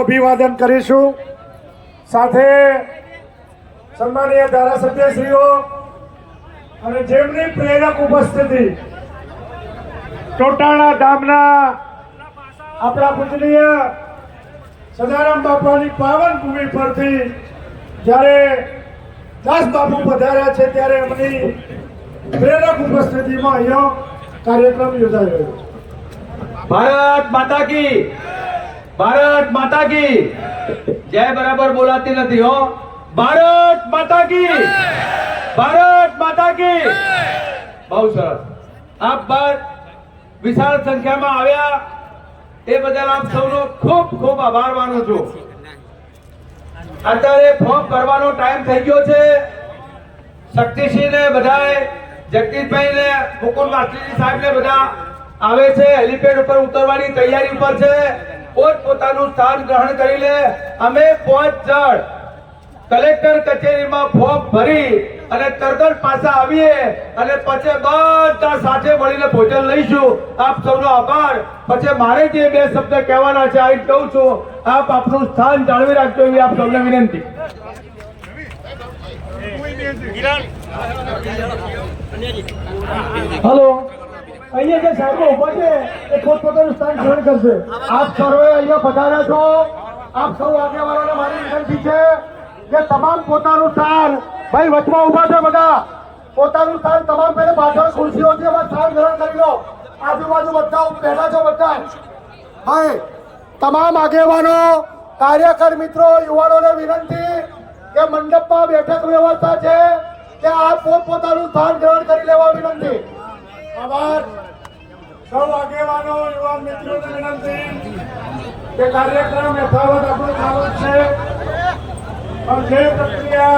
અભિવાદન કરીશું। સાથે સન્માનીય ધારાસભ્યશ્રીઓ અને જેમની પ્રેરક ઉપસ્થિતિ ટોટાણા ધામના આપણા પૂજનીય સદારામ બાપાની પાવન ભૂમિ પરથી જ્યારે દાસ બાપુ પધાર્યા છે ત્યારે એમની પ્રેરક ઉપસ્થિતિમાં અહીંયા કાર્યક્રમ યોજાઈ રહ્યો છે। भारत माता की, भारत माता की जय बराबर बोलाती नहीं हो। भारत माता की, भारत माता की। बहुत सरस। आप बार विशाल संख्या में आव्या ए बदल आप सबनो खूब खूब आभार मानु छू। अत्यारे फॉर्म करवानो टाइम થઈ ગયો છે। શક્તિસિંહ ને બધાએ જગદીશભાઈ ને મુકુંદ માસ્ટરજી સાહેબ ને બધા આવે છે। હેલિપેડ ઉપર ઉતરવાની તૈયારી ઉપર છે। પોતાનું સ્થાન ગ્રહણ કરી લે। અમે 5 જણ કલેક્ટર કચેરીમાં ફોર્મ ભરી અને તરત પાછા આવીએ અને પછી બધા સાથે મળીને ભોજન લઈશું। આપ સૌનો આભાર। પછી મારે જે બે શબ્દ કહેવાના છે આ કહું છું। આપ આપનું સ્થાન જાળવી રાખજો એવી આપ સૌને વિનંતી। हेलो અહીંયા જે સાહેબો ઉભા છે એ પોતપોતાનું સ્થાન ગ્રહણ કરશે। આપ સર્વે અહીંયા પધાર્યા છો। આપ સૌ આગેવાનોને મારી વિનંતી છે કે તમામ પોતાનું સ્થાન ભાઈ વચમાં ઉભા છે બધા પોતાનું સ્થાન તમામ પહેલા પાછળ ખુરશીઓ છે એમાં સ્થાન ગ્રહણ કરી લો। આજુબાજુ બધા બેઠા છો બધા ભાઈ તમામ આગેવાનો કાર્યકર મિત્રો યુવાનોને વિનંતી કે મંડપમાં બેઠક વ્યવસ્થા છે કે આ પોતપોતાનું સ્થાન ગ્રહણ કરી લેવા વિનંતી। આભાર। સૌ આગેવાનો યુવાન મિત્રોને વિનંતી કે કાર્યક્રમ યથાવત આપણો ચાલુ છે પણ જે પ્રક્રિયા